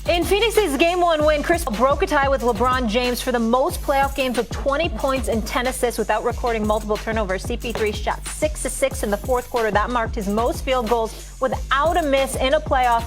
In Phoenix's Game 1 win, Chris Paul broke a tie with LeBron James for the most playoff games with 20 points and 10 assists without recording multiple turnovers. CP3 shot 6 of 6 in the fourth quarter. That marked his most field goals without a miss in a playoff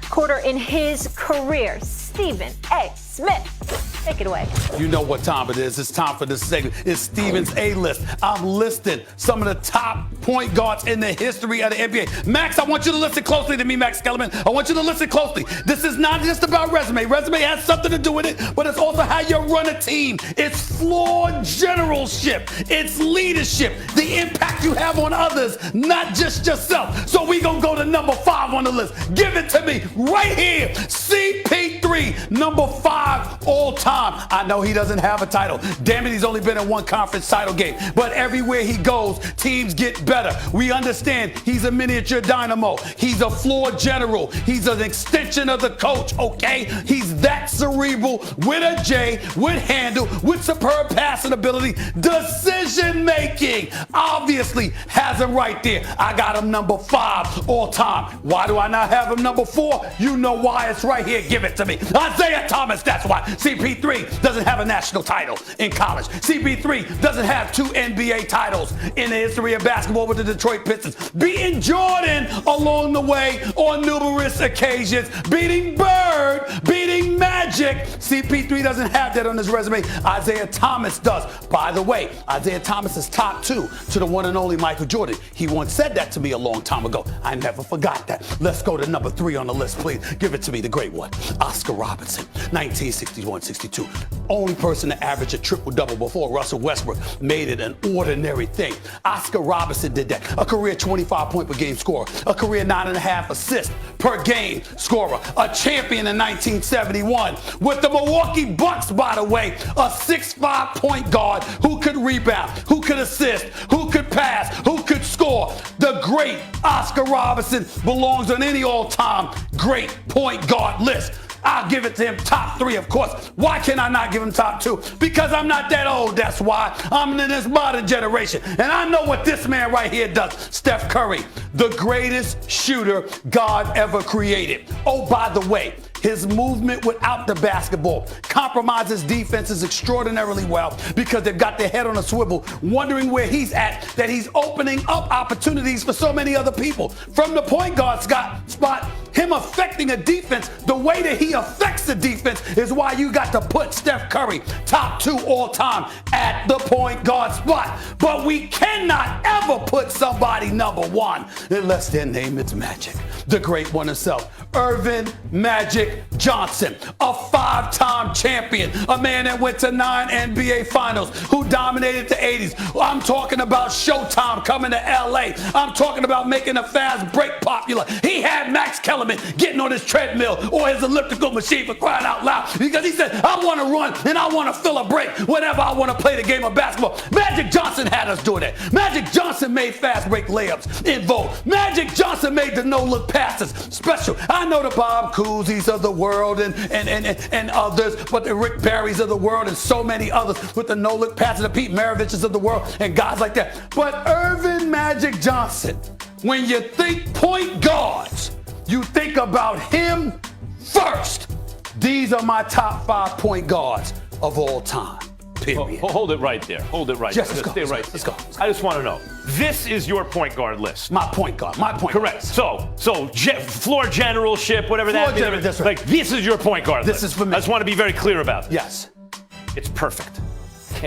quarter in his career. Stephen A. Smith, take it away. You know what time it is. It's time for this segment. It's Steven's A-list. I'm listing some of the top point guards in the history of the NBA. Max, I want you to listen closely to me, Max Kellerman. I want you to listen closely. This is not just about resume. Resume has something to do with it, but it's also how you run a team. It's floor generalship. It's leadership. The impact you have on others, not just yourself. So we gonna go to number 5 on the list. Give it to me right here. CP3, number 5 all time. I know he doesn't have a title. Damn it, he's only been in one conference title game. But everywhere he goes, teams get better. We understand he's a miniature dynamo. He's a floor general. He's an extension of the coach, okay? He's that cerebral with a J, with handle, with superb passing ability. Decision making. Obviously has him right there. I got him number 5 all time. Why do I not have him number 4? You know why. It's right here. Give it to me. Isaiah Thomas. That's why. CP3 doesn't have a national title in college. CP3 doesn't have 2 NBA titles in the history of basketball with the Detroit Pistons. Beating Jordan along the way on numerous occasions. Beating Bird. Beating Magic. CP3 doesn't have that on his resume. Isaiah Thomas does. By the way, Isaiah Thomas is top 2 to the one and only Michael Jordan. He once said that to me a long time ago. I never forgot that. Let's go to number 3 on the list, please. Give it to me, the great one. Oscar Robertson. 1961-62. Only person to average a triple-double before Russell Westbrook made it an ordinary thing. Oscar Robertson did that. A career 25-point-per-game scorer. A career 9.5 assists per game scorer. A champion in 1971 with the Milwaukee Bucks, by the way. A 6'5" point guard who could rebound, who could assist, who could pass, who could score. The great Oscar Robertson belongs on any all-time great point guard list. I'll give it to him top 3, of course. Why can I not give him top 2? Because I'm not that old, that's why. I'm in this modern generation. And I know what this man right here does. Steph Curry, the greatest shooter God ever created. Oh, by the way, his movement without the basketball compromises defenses extraordinarily well because they've got their head on a swivel, wondering where he's at, that he's opening up opportunities for so many other people. From the point guard spot, him affecting a defense, the way that he affects the defense is why you got to put Steph Curry top 2 all time at the point guard spot. But we cannot ever put somebody number 1 unless their name is Magic, the great one himself. Irvin Magic Johnson, a 5-time champion, a man that went to 9 NBA finals, who dominated the 80s. I'm talking about Showtime coming to LA. I'm talking about making a fast break popular. He had Max Kellerman getting on his treadmill or his elliptical machine, for crying out loud, because he said, I want to run and I want to fill a break whenever I want to play the game of basketball. Magic Johnson had us doing that. Magic Johnson made fast break layups in vogue. Magic Johnson made the no-look passes special. I know the Bob Cousy's of the world and others, but the Rick Barrys of the world and so many others with the no-look passes, the Pete Maraviches of the world and guys like that. But Irvin Magic Johnson, when you think point guards, you think about him first. These are my top 5 point guards of all time. Period. Hold it right there. Hold it right there. Stay right there. Let's go. I just want to know. This is your point guard list. My point guard. My point Correct. guard. So floor generalship, whatever floor that means. That's right. Like, this is your point guard This list. is for me. I just want to be very clear about it. Yes. It's perfect.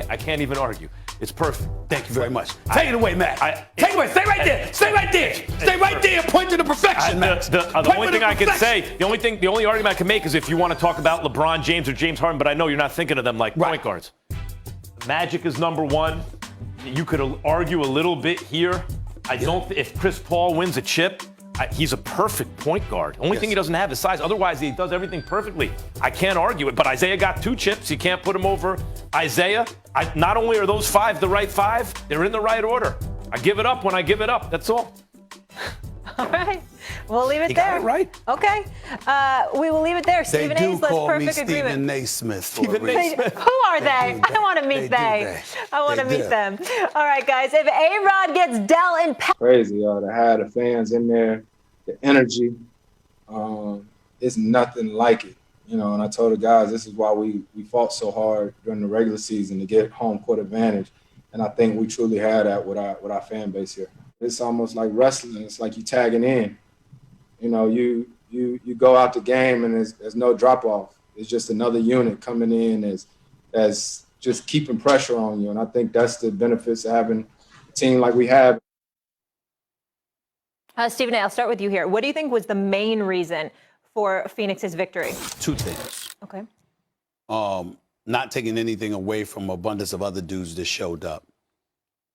I can't even argue. It's perfect. Thank you very much. Take it away, Matt. Take it away. Stay right there. Stay right there. Stay right there. Point to the perfection, Matt. The only thing I can say, the only argument I can make is if you want to talk about LeBron James or James Harden, but I know you're not thinking of them like point guards. Magic is number 1. You could argue a little bit here. If Chris Paul wins a chip, he's a perfect point guard. Only thing he doesn't have is size. Otherwise, he does everything perfectly. I can't argue it. But Isaiah got 2 chips. You can't put him over Isaiah. Not only are those 5 the right 5, they're in the right order. I give it up when I give it up. That's all. All right. We'll leave it You there. got it right. Okay. We will leave it there. They Stephen do A's list, call me perfect agreement. Stephen Naismith. Stephen Naismith. Who are they? I want to meet they. I want to meet them. All right, guys. If A-Rod gets Dell and crazy, y'all, to have the fans in there, the energy, it's nothing like it. And I told the guys this is why we fought so hard during the regular season to get home court advantage. And I think we truly had that with our fan base here. It's almost like wrestling. It's like you tagging in. You go out the game and there's no drop off. It's just another unit coming in as just keeping pressure on you. And I think that's the benefits of having a team like we have. Stephen A., I'll start with you here. What do you think was the main reason for Phoenix's victory? Two things. Okay. Not taking anything away from abundance of other dudes that showed up,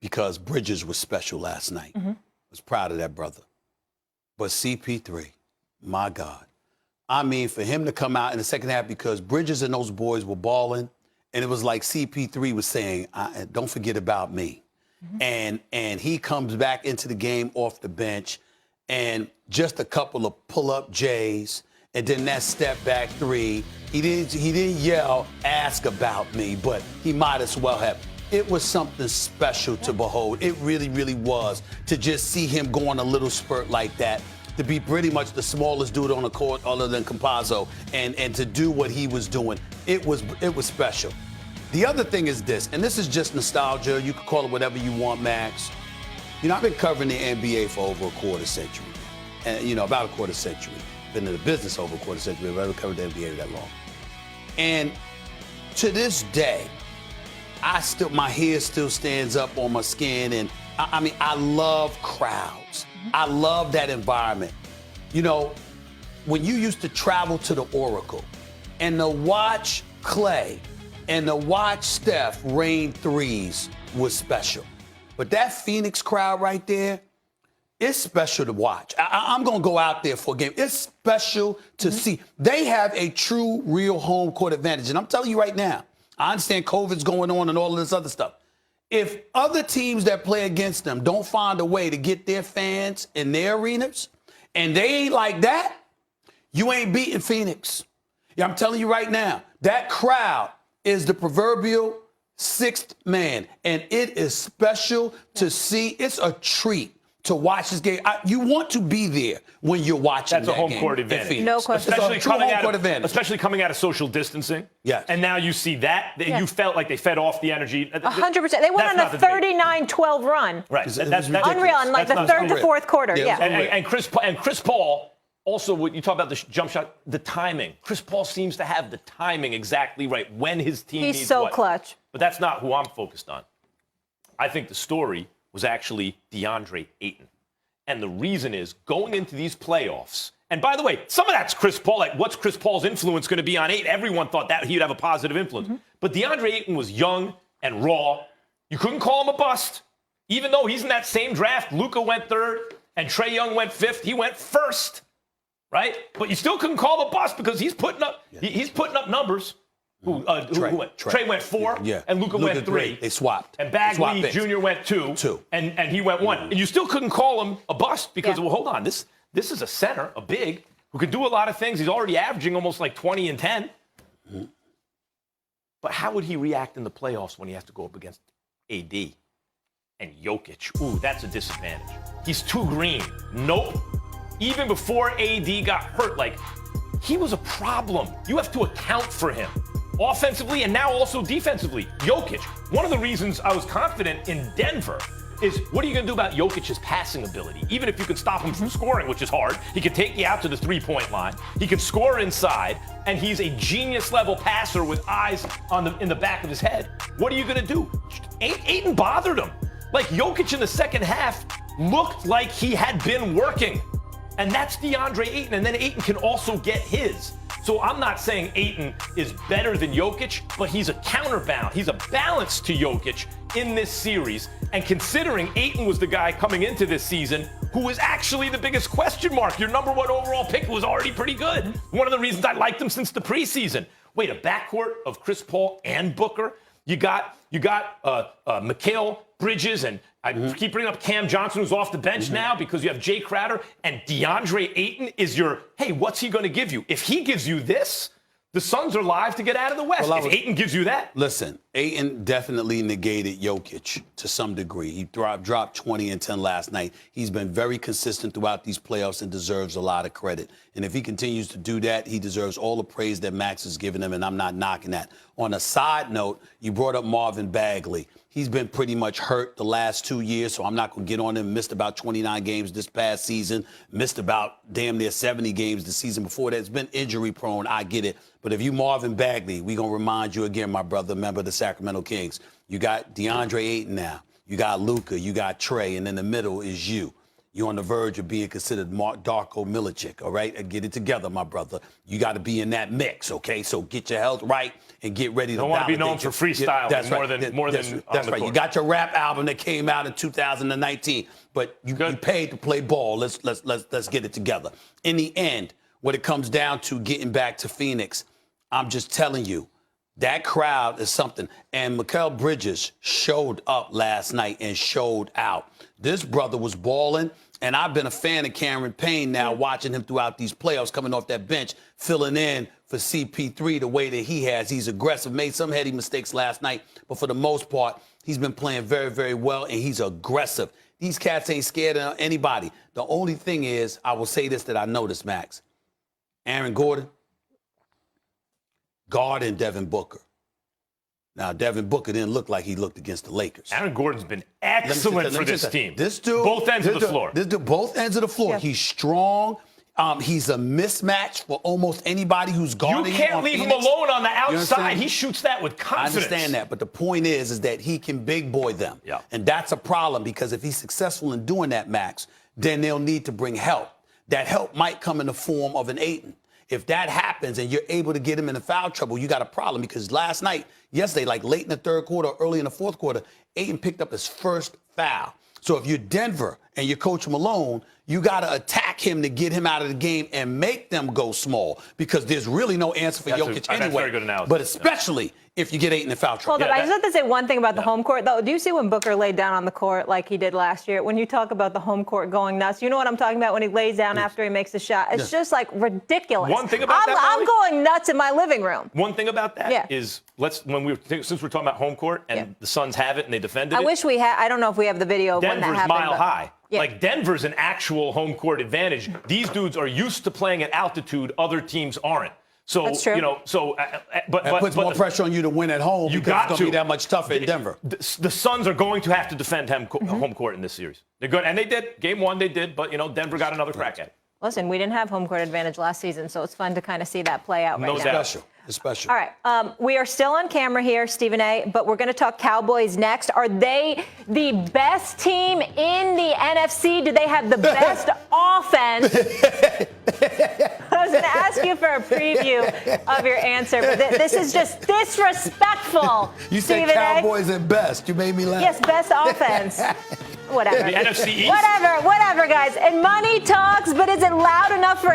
because Bridges was special last night. I was proud of that brother. But CP3, my God. I mean, for him to come out in the second half, because Bridges and those boys were balling, and it was like CP3 was saying, don't forget about me. And he comes back into the game off the bench, and just a couple of pull-up J's, and then that step back three. He didn't yell, ask about me, but he might as well have. It was something special to behold. It really, really was, to just see him go on a little spurt like that, to be pretty much the smallest dude on the court other than Campazzo, and to do what he was doing. It was special. The other thing is this, and this is just nostalgia. You can call it whatever you want, Max. I've been covering the NBA for over a quarter century. And, about a quarter century. Been in the business over a quarter century. I've never covered the NBA that long. And to this day, my hair still stands up on my skin. And I love crowds. I love that environment. When you used to travel to the Oracle and to watch Clay and to watch Steph rain threes was special. But that Phoenix crowd right there, it's special to watch. I'm going to go out there for a game. It's special to see. They have a true, real home court advantage. And I'm telling you right now, I understand COVID's going on and all of this other stuff. If other teams that play against them don't find a way to get their fans in their arenas, and they ain't like that, you ain't beating Phoenix. Yeah, I'm telling you right now, that crowd is the proverbial sixth man, and it is special to see. It's a treat to watch this game. You want to be there when you're watching. That's a home court advantage. No question. Especially coming out of social distancing. Yes. And now you see that. You felt like they fed off the energy. 100%. They went on a 39-12 run. Right. That's unreal in like the third to fourth quarter. Yeah. And Chris Paul, also, when you talk about the jump shot, the timing. Chris Paul seems to have the timing exactly right when his team needs He's so what. clutch. But that's not who I'm focused on. I think the story was actually DeAndre Ayton. And the reason is, going into these playoffs, and by the way, some of that's Chris Paul. Like, what's Chris Paul's influence going to be on Ayton? Everyone thought that he'd have a positive influence. But DeAndre Ayton was young and raw. You couldn't call him a bust. Even though he's in that same draft, Luka went third and Trae Young went fifth. He went first, right? But you still couldn't call him a bust because he's putting up numbers. Who went? Trae went 4, and Luka went 3. They swapped. And Bagley Jr. went 2. And he went 1. And you still couldn't call him a bust because, well, hold on. This is a center, a big, who can do a lot of things. He's already averaging almost like 20 and 10. But how would he react in the playoffs when he has to go up against AD and Jokic? Ooh, that's a disadvantage. He's too green. Nope. Even before AD got hurt, he was a problem. You have to account for him. Offensively and now also defensively. Jokic. One of the reasons I was confident in Denver is, what are you going to do about Jokic's passing ability? Even if you can stop him from scoring, which is hard, he can take you out to the three-point line. He can score inside, and he's a genius-level passer with eyes in the back of his head. What are you going to do? Ayton bothered him. Jokic in the second half looked like he had been working. And that's DeAndre Ayton. And then Ayton can also get his. So I'm not saying Ayton is better than Jokic, but he's a counterbalance. He's a balance to Jokic in this series. And considering Ayton was the guy coming into this season who was actually the biggest question mark, your number 1 overall pick was already pretty good. One of the reasons I liked him since the preseason. Wait, a backcourt of Chris Paul and Booker? You got Mikal Bridges, and I keep bringing up Cam Johnson, who's off the bench now because you have Jay Crowder, and DeAndre Ayton is your, hey, what's he going to give you? If he gives you this, the Suns are live to get out of the West. If Ayton gives you that. Listen, Ayton definitely negated Jokic to some degree. He dropped 20 and 10 last night. He's been very consistent throughout these playoffs and deserves a lot of credit. And if he continues to do that, he deserves all the praise that Max has given him, and I'm not knocking that. On a side note, you brought up Marvin Bagley. He's been pretty much hurt the last 2 years, so I'm not going to get on him. Missed about 29 games this past season. Missed about damn near 70 games the season before that. It's been injury prone. I get it. But if you Marvin Bagley, we're going to remind you again, my brother, member of the Sacramento Kings. You got DeAndre Ayton now. You got Luka. You got Trey. And in the middle is you. You're on the verge of being considered Darko Milicic, all right? Get it together, my brother. You got to be in that mix, okay? So get your health right and get ready to don't want to be known for freestyling more than that's right. You got your rap album that came out in 2019, but you paid to play ball. Let's get it together. In the end, when it comes down to getting back to Phoenix, I'm just telling you, that crowd is something. And Mikal Bridges showed up last night and showed out. This brother was balling, and I've been a fan of Cameron Payne now, watching him throughout these playoffs, coming off that bench, filling in for CP3 the way that he has. He's aggressive, made some heady mistakes last night, but for the most part, he's been playing very, very well, and he's aggressive. These cats ain't scared of anybody. The only thing is, I will say this that I noticed, Max. Aaron Gordon, guarding Devin Booker. Now, Devin Booker didn't look like he looked against the Lakers. Aaron Gordon's been excellent for this team. This dude, both ends of the floor. This dude, both ends of the floor. Yeah. He's strong. He's a mismatch for almost anybody who's guarding him. You can't leave him alone on the outside. He shoots that with confidence. I understand that, but the point is that he can big boy them. Yeah. And that's a problem, because if he's successful in doing that, Max, then they'll need to bring help. That help might come in the form of an Ayton. If that happens and you're able to get him into foul trouble, you got a problem, because yesterday, like late in the third quarter, early in the fourth quarter, Ayton picked up his first foul. So if you're Denver and you're Coach Malone, you got to attack him to get him out of the game and make them go small, because there's really no answer for Jokic anyway. That's very good analysis. But especially if you get Ayton in foul trouble. Hold up, I just have to say one thing about the home court, though. Do you see when Booker laid down on the court like he did last year? When you talk about the home court going nuts, you know what I'm talking about when he lays down after he makes a shot? It's just like ridiculous. One thing about that, I'm going nuts in my living room. One thing about that is, since we're talking about home court and the Suns have it and they defended it. I wish we had. I don't know if we have the video of when that happened. Denver's mile high. Yeah. Like, Denver's an actual home court advantage. These dudes are used to playing at altitude other teams aren't. So, that's true. But that puts more pressure on you to win at home, because it's going to be that much tougher in Denver. The Suns are going to have to defend home court in this series. They're good, and they did. Game one, they did, but, Denver got another crack at it. Listen, we didn't have home court advantage last season, so it's fun to kind of see that play out right now. No doubt. It's special. All right. We are still on camera here, Stephen A., but we're going to talk Cowboys next. Are they the best team in the NFC? Do they have the best offense? I was going to ask you for a preview of your answer, but this is just disrespectful. You said Cowboys at best. You made me laugh. Yes, best offense. Whatever. The NFC East? Whatever, guys. And money talks, but is it loud enough for